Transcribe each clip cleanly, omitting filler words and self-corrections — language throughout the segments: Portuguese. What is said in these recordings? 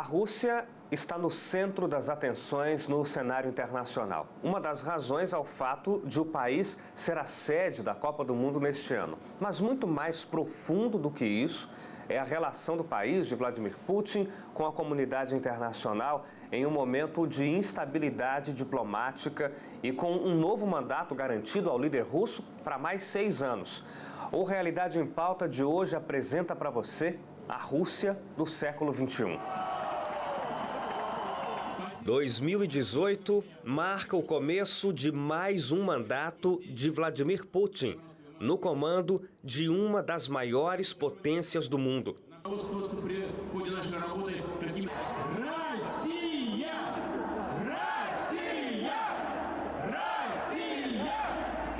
Rússia está no centro das atenções no cenário internacional. Uma das razões é o fato de o país ser a sede da Copa do Mundo neste ano. Mas muito mais profundo do que isso é a relação do país, de Vladimir Putin, com a comunidade internacional em um momento de instabilidade diplomática e com um novo mandato garantido ao líder russo para mais 6 anos. O Realidade em Pauta de hoje apresenta para você a Rússia do século XXI. 2018 marca o começo de mais um mandato de Vladimir Putin no comando de uma das maiores potências do mundo.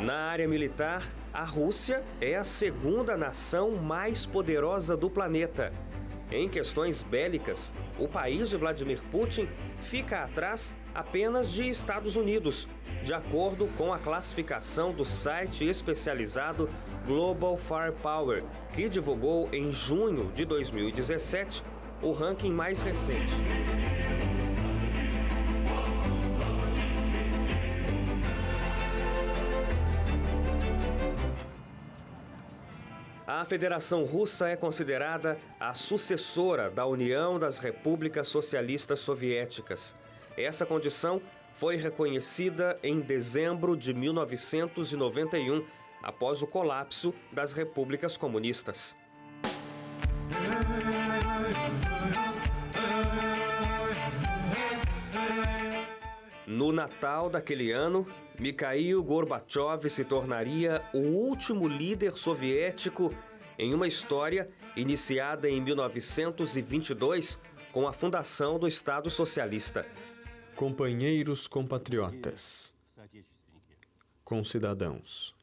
Na área militar, a Rússia é a segunda nação mais poderosa do planeta. Em questões bélicas, o país de Vladimir Putin fica atrás apenas de Estados Unidos, de acordo com a classificação do site especializado Global Firepower, que divulgou em junho de 2017 o ranking mais recente. A Federação Russa é considerada a sucessora da União das Repúblicas Socialistas Soviéticas. Essa condição foi reconhecida em dezembro de 1991, após o colapso das repúblicas comunistas. No Natal daquele ano, Mikhail Gorbachev se tornaria o último líder soviético em uma história iniciada em 1922 com a fundação do Estado Socialista. Companheiros compatriotas, concidadãos,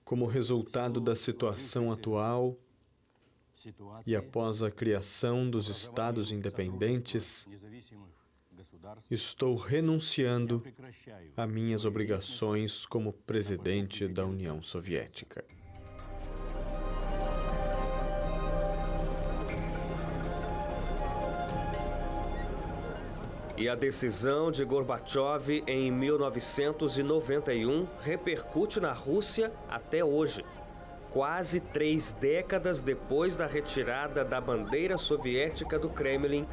como resultado da situação atual e após a criação dos Estados independentes, estou renunciando a minhas obrigações como presidente da União Soviética. E a decisão de Gorbachev em 1991 repercute na Rússia até hoje. Quase 3 décadas depois da retirada da bandeira soviética do Kremlin,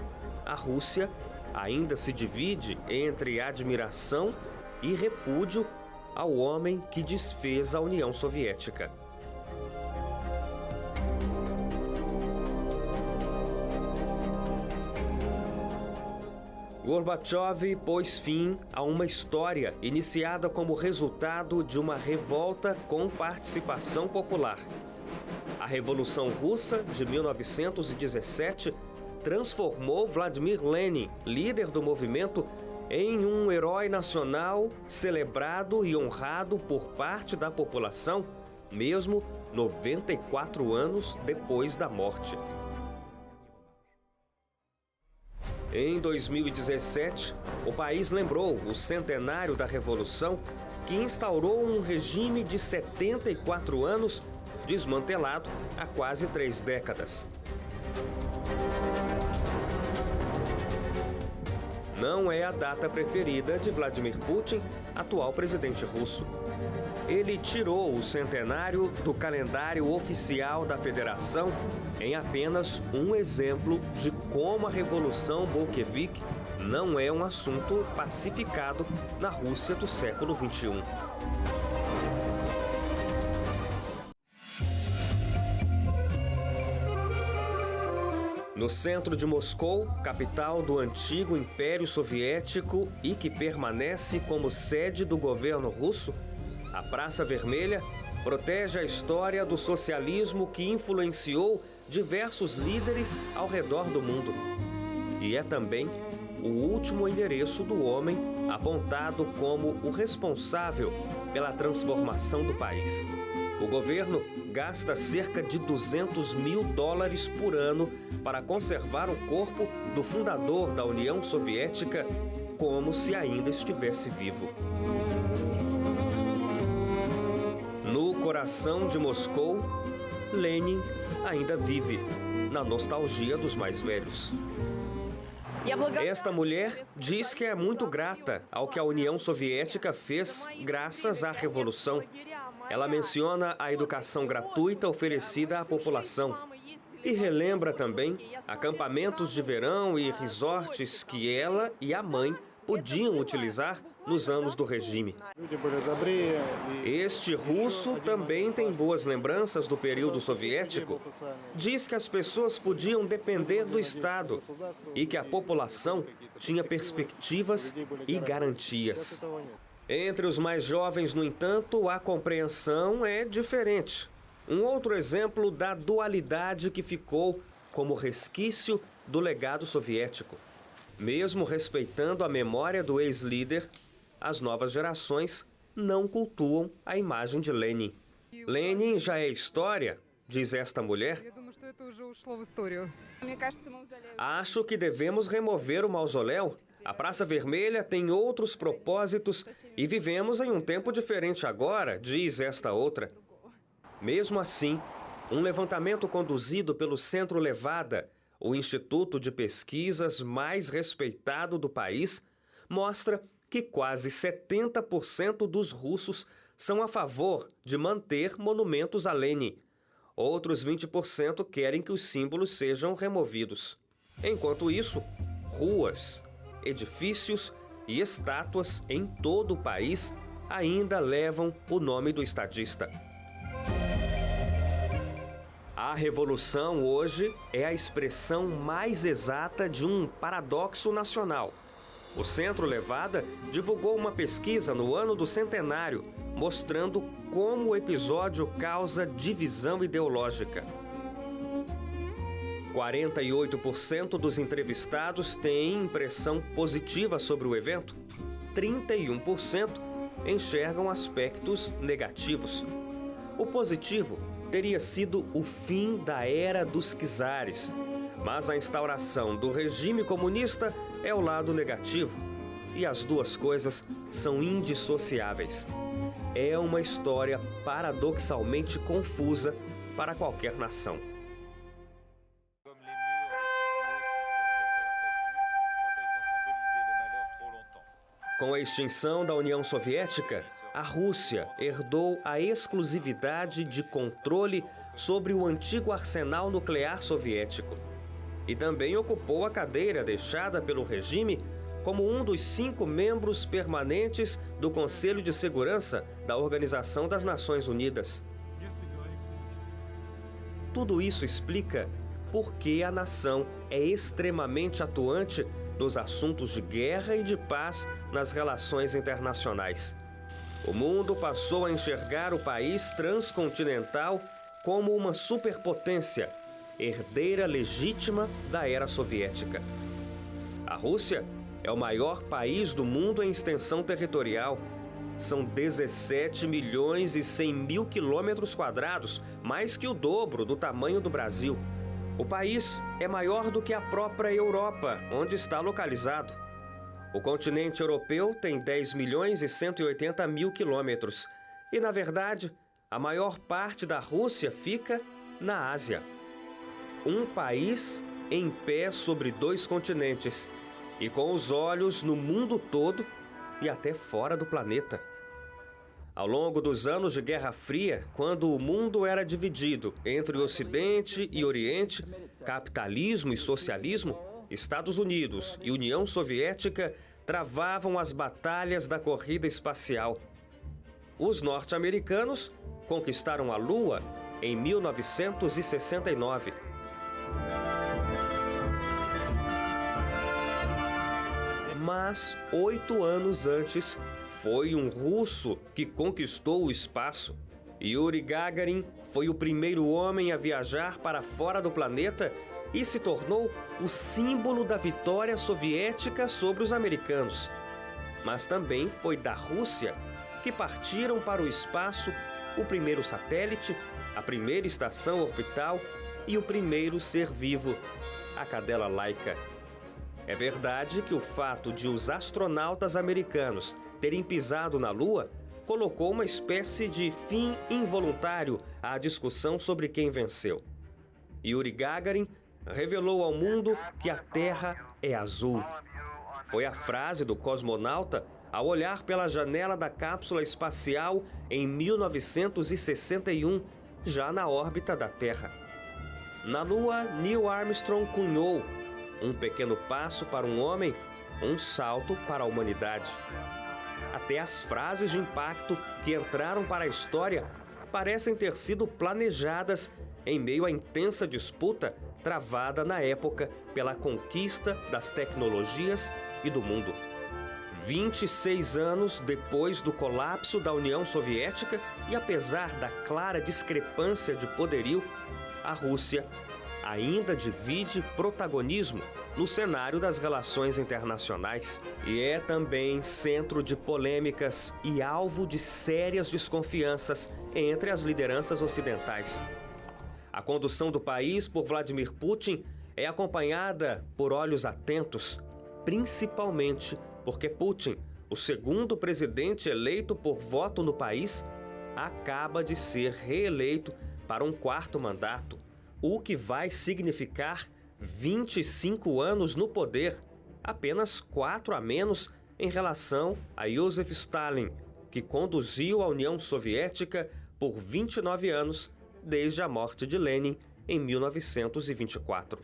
a Rússia ainda se divide entre admiração e repúdio ao homem que desfez a União Soviética. Gorbachev pôs fim a uma história iniciada como resultado de uma revolta com participação popular. A Revolução Russa de 1917 transformou Vladimir Lenin, líder do movimento, em um herói nacional celebrado e honrado por parte da população, mesmo 94 anos depois da morte. Em 2017, o país lembrou o centenário da Revolução, que instaurou um regime de 74 anos, desmantelado há quase 3 décadas. Não é a data preferida de Vladimir Putin, atual presidente russo. Ele tirou o centenário do calendário oficial da Federação em apenas um exemplo de como a Revolução Bolchevique não é um assunto pacificado na Rússia do século XXI. No centro de Moscou, capital do antigo Império Soviético e que permanece como sede do governo russo, a Praça Vermelha protege a história do socialismo que influenciou diversos líderes ao redor do mundo. E é também o último endereço do homem apontado como o responsável pela transformação do país. O governo gasta cerca de $200 mil por ano para conservar o corpo do fundador da União Soviética como se ainda estivesse vivo. No coração de Moscou, Lenin ainda vive. na nostalgia dos mais velhos. Esta mulher diz que é muito grata ao que a União Soviética fez graças à Revolução. Ela menciona a educação gratuita oferecida à população e relembra também acampamentos de verão e resorts que ela e a mãe podiam utilizar nos anos do regime. Este russo também tem boas lembranças do período soviético. Diz que as pessoas podiam depender do Estado e que a população tinha perspectivas e garantias. Entre os mais jovens, no entanto, a compreensão é diferente. Um outro exemplo da dualidade que ficou como resquício do legado soviético. Mesmo respeitando a memória do ex-líder, as novas gerações não cultuam a imagem de Lenin. Lenin já é história, diz esta mulher. Acho que devemos remover o mausoléu. A Praça Vermelha tem outros propósitos e vivemos em um tempo diferente agora, diz esta outra. Mesmo assim, um levantamento conduzido pelo Centro Levada, o instituto de pesquisas mais respeitado do país, mostra que quase 70% dos russos são a favor de manter monumentos a Lenin. Outros 20% querem que os símbolos sejam removidos. Enquanto isso, ruas, edifícios e estátuas em todo o país ainda levam o nome do estadista. A revolução hoje é a expressão mais exata de um paradoxo nacional. O Centro Levada divulgou uma pesquisa no ano do centenário, mostrando como o episódio causa divisão ideológica. 48% dos entrevistados têm impressão positiva sobre o evento. 31% enxergam aspectos negativos. O positivo teria sido o fim da era dos czares, mas a instauração do regime comunista é o lado negativo, e as duas coisas são indissociáveis. É uma história paradoxalmente confusa para qualquer nação. Com a extinção da União Soviética, a Rússia herdou a exclusividade de controle sobre o antigo arsenal nuclear soviético e também ocupou a cadeira deixada pelo regime como um dos 5 membros permanentes do Conselho de Segurança da Organização das Nações Unidas. Tudo isso explica por que a nação é extremamente atuante nos assuntos de guerra e de paz nas relações internacionais. O mundo passou a enxergar o país transcontinental como uma superpotência, herdeira legítima da era soviética. A Rússia é o maior país do mundo em extensão territorial. São 17 milhões e 100 mil quilômetros quadrados, mais que o dobro do tamanho do Brasil. O país é maior do que a própria Europa, onde está localizado. O continente europeu tem 10 milhões e 180 mil quilômetros e, na verdade, a maior parte da Rússia fica na Ásia. Um país em pé sobre 2 continentes e com os olhos no mundo todo e até fora do planeta. Ao longo dos anos de Guerra Fria, quando o mundo era dividido entre Ocidente e Oriente, capitalismo e socialismo, Estados Unidos e União Soviética travavam as batalhas da corrida espacial. Os norte-americanos conquistaram a Lua em 1969. Mas 8 anos antes, foi um russo que conquistou o espaço. Yuri Gagarin foi o primeiro homem a viajar para fora do planeta e se tornou o símbolo da vitória soviética sobre os americanos. Mas também foi da Rússia que partiram para o espaço o primeiro satélite, a primeira estação orbital e o primeiro ser vivo, a cadela Laika. É verdade que o fato de os astronautas americanos terem pisado na Lua colocou uma espécie de fim involuntário à discussão sobre quem venceu. Yuri Gagarin, revelou ao mundo que a Terra é azul. Foi a frase do cosmonauta ao olhar pela janela da cápsula espacial em 1961, já na órbita da Terra. Na Lua, Neil Armstrong cunhou: um pequeno passo para um homem, um salto para a humanidade. Até as frases de impacto que entraram para a história parecem ter sido planejadas em meio à intensa disputa travada na época pela conquista das tecnologias e do mundo. 26 anos depois do colapso da União Soviética e apesar da clara discrepância de poderio, a Rússia ainda divide protagonismo no cenário das relações internacionais e é também centro de polêmicas e alvo de sérias desconfianças entre as lideranças ocidentais. A condução do país por Vladimir Putin é acompanhada por olhos atentos, principalmente porque Putin, o segundo presidente eleito por voto no país, acaba de ser reeleito para um quarto mandato, o que vai significar 25 anos no poder, apenas 4 a menos em relação a Joseph Stalin, que conduziu a União Soviética por 29 anos desde a morte de Lenin em 1924.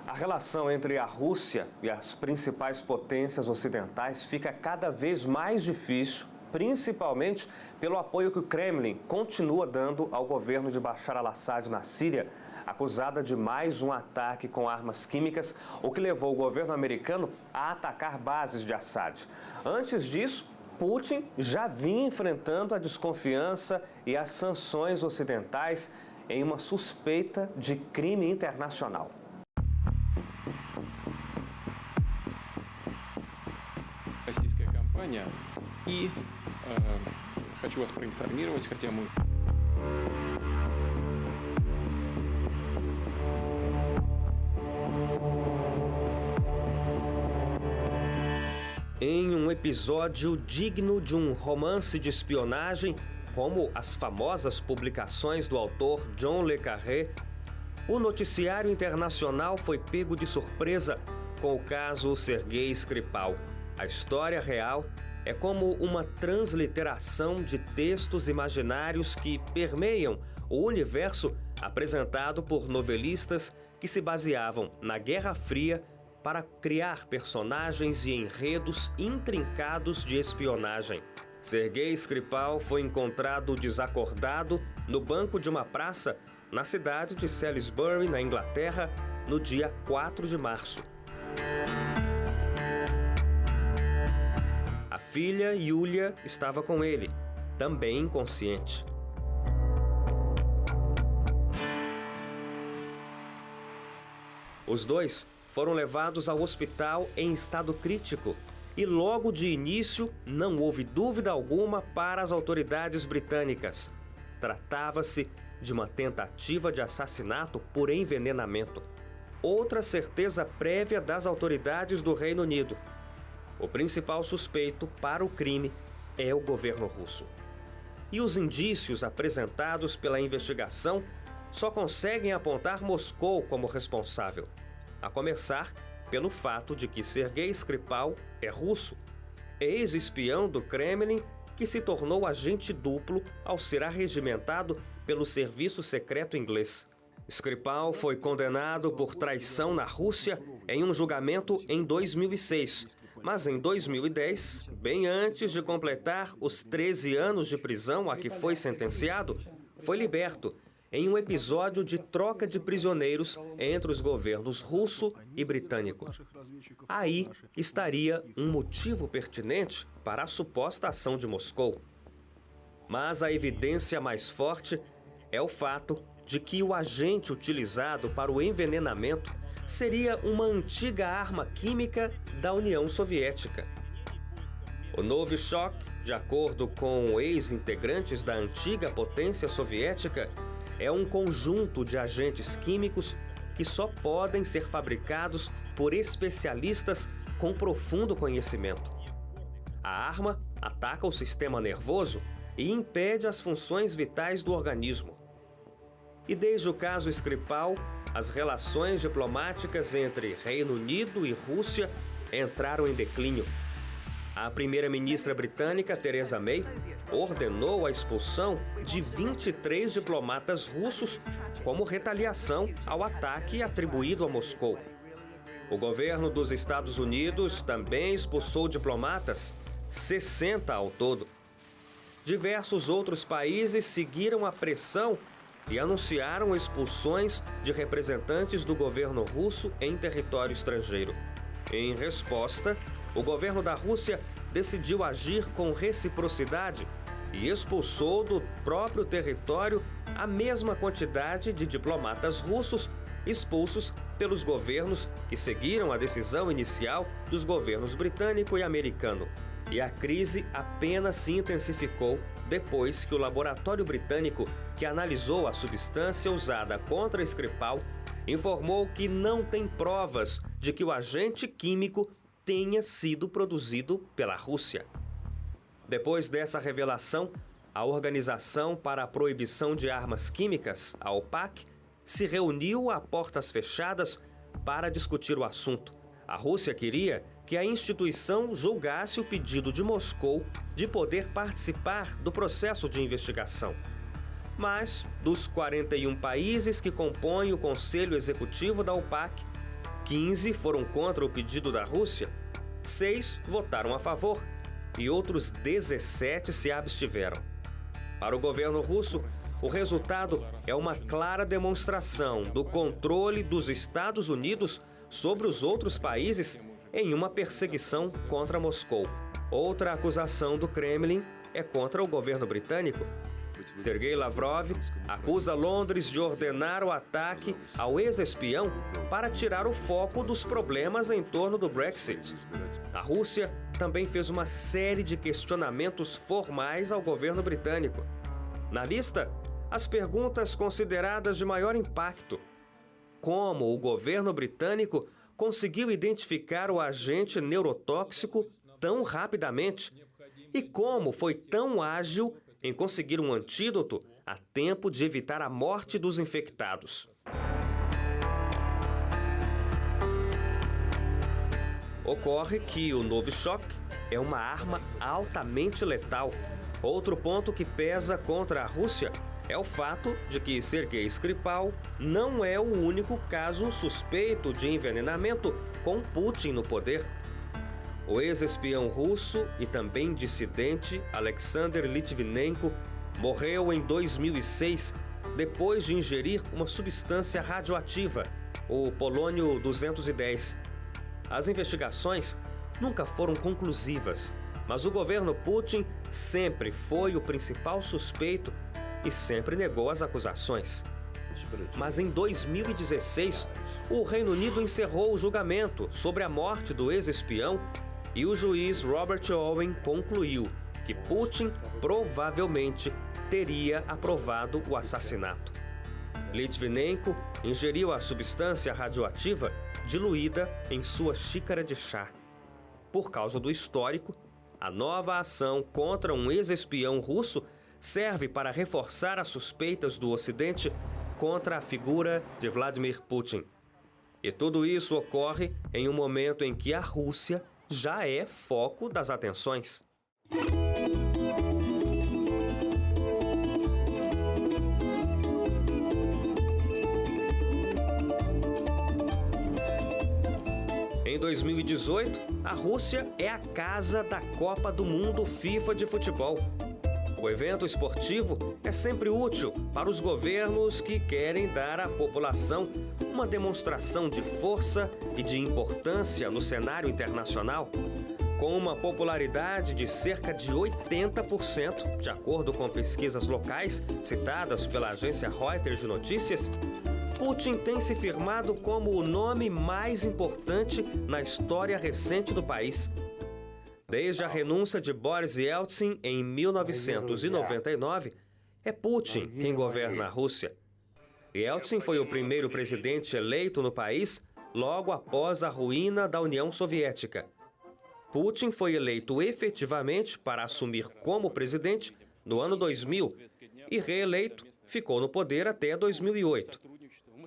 A relação entre a Rússia e as principais potências ocidentais fica cada vez mais difícil, principalmente pelo apoio que o Kremlin continua dando ao governo de Bashar al-Assad na Síria, acusada de mais um ataque com armas químicas, o que levou o governo americano a atacar bases de Assad. Antes disso, Putin já vinha enfrentando a desconfiança e as sanções ocidentais em uma suspeita de crime internacional. Российская компания, и хочу вас проинформировать, хотя мы... Em um episódio digno de um romance de espionagem, como as famosas publicações do autor John le Carré, o noticiário internacional foi pego de surpresa com o caso Sergei Skripal. A história real é como uma transliteração de textos imaginários que permeiam o universo apresentado por novelistas que se baseavam na Guerra Fria para criar personagens e enredos intrincados de espionagem. Sergei Skripal foi encontrado desacordado no banco de uma praça na cidade de Salisbury, na Inglaterra, no dia 4 de março. A filha, Yulia, estava com ele, também inconsciente. Os dois foram levados ao hospital em estado crítico e logo de início não houve dúvida alguma para as autoridades britânicas. Tratava-se de uma tentativa de assassinato por envenenamento. Outra certeza prévia das autoridades do Reino Unido: o principal suspeito para o crime é o governo russo. E os indícios apresentados pela investigação só conseguem apontar Moscou como responsável, a começar pelo fato de que Sergei Skripal é russo, ex-espião do Kremlin que se tornou agente duplo ao ser arregimentado pelo serviço secreto inglês. Skripal foi condenado por traição na Rússia em um julgamento em 2006, mas em 2010, bem antes de completar os 13 anos de prisão a que foi sentenciado, foi liberto em um episódio de troca de prisioneiros entre os governos russo e britânico. Aí estaria um motivo pertinente para a suposta ação de Moscou. Mas a evidência mais forte é o fato de que o agente utilizado para o envenenamento seria uma antiga arma química da União Soviética. O Novichok, de acordo com ex-integrantes da antiga potência soviética, é um conjunto de agentes químicos que só podem ser fabricados por especialistas com profundo conhecimento. A arma ataca o sistema nervoso e impede as funções vitais do organismo. E desde o caso Skripal, as relações diplomáticas entre Reino Unido e Rússia entraram em declínio. A primeira-ministra britânica, Theresa May, ordenou a expulsão de 23 diplomatas russos como retaliação ao ataque atribuído a Moscou. O governo dos Estados Unidos também expulsou diplomatas, 60 ao todo. Diversos outros países seguiram a pressão e anunciaram expulsões de representantes do governo russo em território estrangeiro. Em resposta, o governo da Rússia decidiu agir com reciprocidade e expulsou do próprio território a mesma quantidade de diplomatas russos expulsos pelos governos que seguiram a decisão inicial dos governos britânico e americano. E a crise apenas se intensificou depois que o laboratório britânico que analisou a substância usada contra Skripal informou que não tem provas de que o agente químico tenha sido produzido pela Rússia. Depois dessa revelação, a Organização para a Proibição de Armas Químicas, a OPAC, se reuniu a portas fechadas para discutir o assunto. A Rússia queria que a instituição julgasse o pedido de Moscou de poder participar do processo de investigação. Mas, dos 41 países que compõem o Conselho Executivo da OPAC, 15 foram contra o pedido da Rússia, 6 votaram a favor e outros 17 se abstiveram. Para o governo russo, o resultado é uma clara demonstração do controle dos Estados Unidos sobre os outros países em uma perseguição contra Moscou. Outra acusação do Kremlin é contra o governo britânico. Sergei Lavrov acusa Londres de ordenar o ataque ao ex-espião para tirar o foco dos problemas em torno do Brexit. A Rússia também fez uma série de questionamentos formais ao governo britânico. Na lista, as perguntas consideradas de maior impacto: como o governo britânico conseguiu identificar o agente neurotóxico tão rapidamente e como foi tão ágil em conseguir um antídoto a tempo de evitar a morte dos infectados. Ocorre que o Novichok é uma arma altamente letal. Outro ponto que pesa contra a Rússia é o fato de que Sergei Skripal não é o único caso suspeito de envenenamento com Putin no poder. O ex-espião russo e também dissidente Alexander Litvinenko morreu em 2006 depois de ingerir uma substância radioativa, o polônio-210. As investigações nunca foram conclusivas, mas o governo Putin sempre foi o principal suspeito e sempre negou as acusações. Mas em 2016, o Reino Unido encerrou o julgamento sobre a morte do ex-espião e o juiz Robert Owen concluiu que Putin provavelmente teria aprovado o assassinato. Litvinenko ingeriu a substância radioativa diluída em sua xícara de chá. Por causa do histórico, a nova ação contra um ex-espião russo serve para reforçar as suspeitas do Ocidente contra a figura de Vladimir Putin. E tudo isso ocorre em um momento em que a Rússia já é foco das atenções. Em 2018, a Rússia é a casa da Copa do Mundo FIFA de futebol. O evento esportivo é sempre útil para os governos que querem dar à população uma demonstração de força e de importância no cenário internacional. Com uma popularidade de cerca de 80%, de acordo com pesquisas locais citadas pela agência Reuters de notícias, Putin tem se firmado como o nome mais importante na história recente do país. Desde a renúncia de Boris Yeltsin em 1999, é Putin quem governa a Rússia. Yeltsin foi o primeiro presidente eleito no país logo após a ruína da União Soviética. Putin foi eleito efetivamente para assumir como presidente no ano 2000 e reeleito ficou no poder até 2008.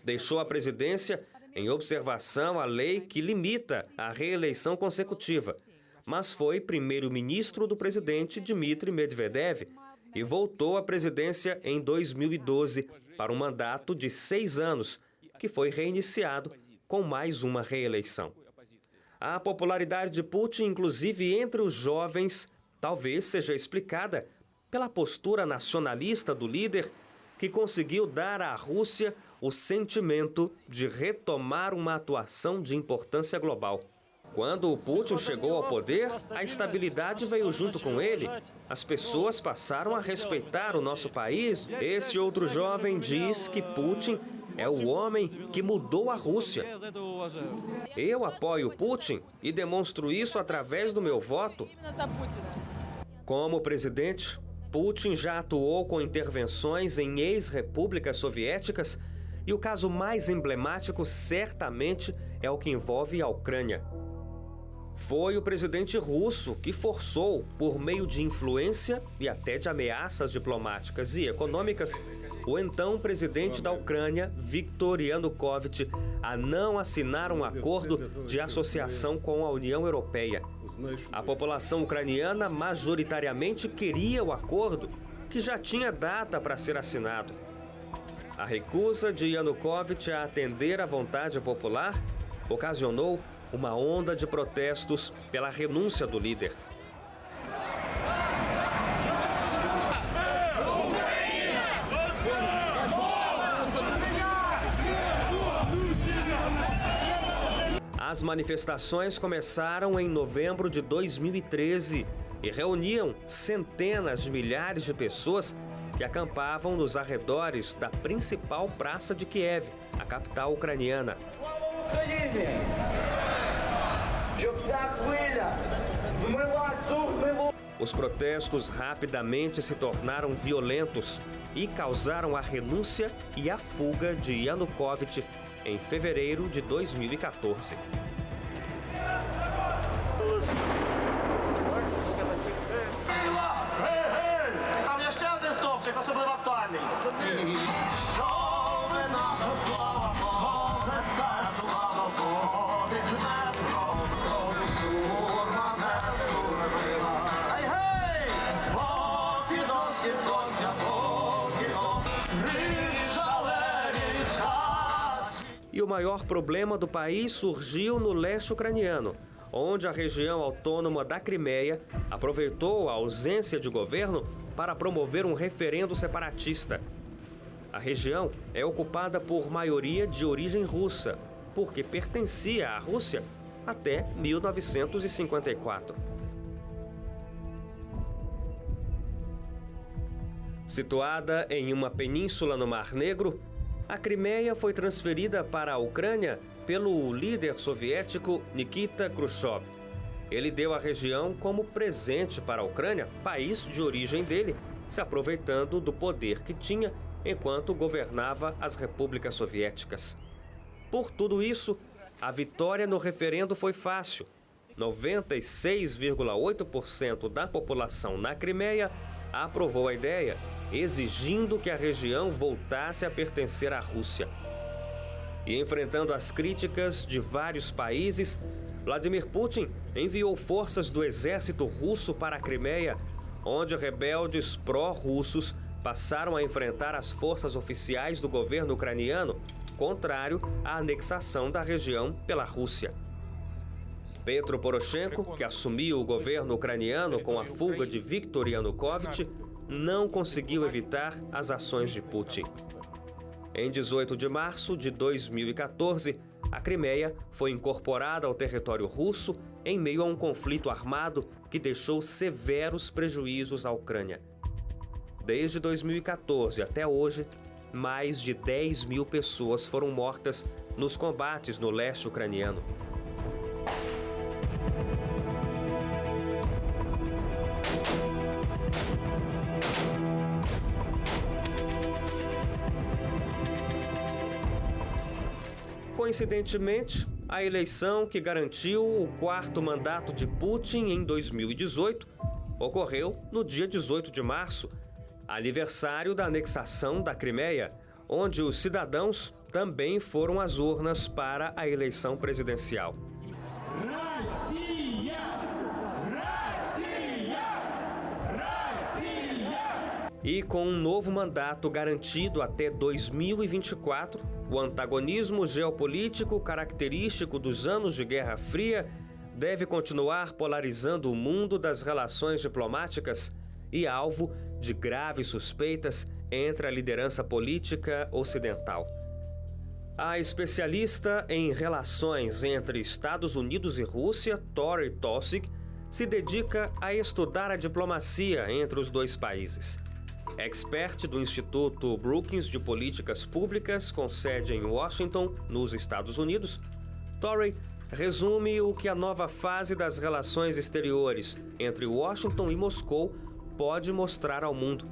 Deixou a presidência em observação à lei que limita a reeleição consecutiva, mas foi primeiro-ministro do presidente Dmitry Medvedev e voltou à presidência em 2012 para um mandato de 6 anos, que foi reiniciado com mais uma reeleição. A popularidade de Putin, inclusive entre os jovens, talvez seja explicada pela postura nacionalista do líder, que conseguiu dar à Rússia o sentimento de retomar uma atuação de importância global. Quando o Putin chegou ao poder, a estabilidade veio junto com ele. As pessoas passaram a respeitar o nosso país. Esse outro jovem diz que Putin é o homem que mudou a Rússia. Eu apoio Putin e demonstro isso através do meu voto. Como presidente, Putin já atuou com intervenções em ex-repúblicas soviéticas e o caso mais emblemático certamente é o que envolve a Ucrânia. Foi o presidente russo que forçou, por meio de influência e até de ameaças diplomáticas e econômicas, o então presidente da Ucrânia, Viktor Yanukovych, a não assinar um acordo de associação com a União Europeia. A população ucraniana majoritariamente queria o acordo, que já tinha data para ser assinado. A recusa de Yanukovych a atender à vontade popular ocasionou uma onda de protestos pela renúncia do líder. As manifestações começaram em novembro de 2013 e reuniam centenas de milhares de pessoas que acampavam nos arredores da principal praça de Kiev, a capital ucraniana. Os protestos rapidamente se tornaram violentos e causaram a renúncia e a fuga de Yanukovych em fevereiro de 2014. E o maior problema do país surgiu no leste ucraniano, onde a região autônoma da Crimeia aproveitou a ausência de governo para promover um referendo separatista. A região é ocupada por maioria de origem russa, porque pertencia à Rússia até 1954. Situada em uma península no Mar Negro, a Crimeia foi transferida para a Ucrânia pelo líder soviético Nikita Khrushchev. Ele deu a região como presente para a Ucrânia, país de origem dele, se aproveitando do poder que tinha enquanto governava as repúblicas soviéticas. Por tudo isso, a vitória no referendo foi fácil. 96,8% da população na Crimeia aprovou a ideia, exigindo que a região voltasse a pertencer à Rússia. E enfrentando as críticas de vários países, Vladimir Putin enviou forças do exército russo para a Crimeia, onde rebeldes pró-russos passaram a enfrentar as forças oficiais do governo ucraniano, contrário à anexação da região pela Rússia. Petro Poroshenko, que assumiu o governo ucraniano com a fuga de Viktor Yanukovych, não conseguiu evitar as ações de Putin. Em 18 de março de 2014, a Crimeia foi incorporada ao território russo em meio a um conflito armado que deixou severos prejuízos à Ucrânia. Desde 2014 até hoje, mais de 10 mil pessoas foram mortas nos combates no leste ucraniano. Coincidentemente, a eleição que garantiu o 4º mandato de Putin em 2018 ocorreu no dia 18 de março, aniversário da anexação da Crimeia, onde os cidadãos também foram às urnas para a eleição presidencial. E com um novo mandato garantido até 2024, o antagonismo geopolítico característico dos anos de Guerra Fria deve continuar polarizando o mundo das relações diplomáticas e alvo de graves suspeitas entre a liderança política ocidental. A especialista em relações entre Estados Unidos e Rússia, Tori Taussig, se dedica a estudar a diplomacia entre os dois países. Expert do Instituto Brookings de Políticas Públicas, com sede em Washington, nos Estados Unidos, Tori resume o que a nova fase das relações exteriores entre Washington e Moscou pode mostrar ao mundo.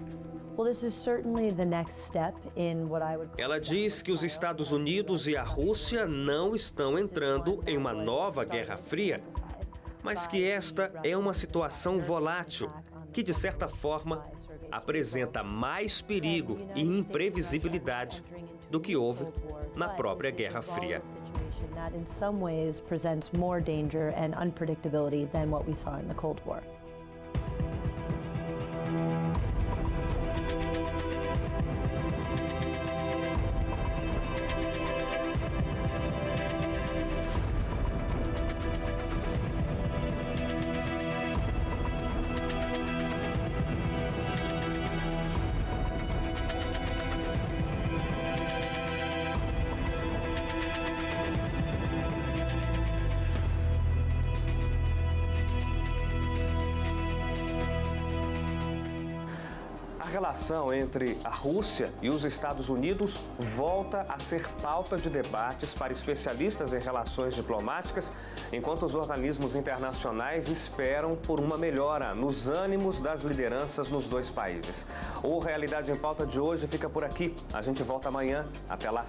Ela diz que os Estados Unidos e a Rússia não estão entrando em uma nova Guerra Fria, mas que esta é uma situação volátil que, de certa forma, apresenta mais perigo e imprevisibilidade do que houve na própria Guerra Fria. A relação entre a Rússia e os Estados Unidos volta a ser pauta de debates para especialistas em relações diplomáticas, enquanto os organismos internacionais esperam por uma melhora nos ânimos das lideranças nos dois países. O Realidade em Pauta de hoje fica por aqui. A gente volta amanhã. Até lá.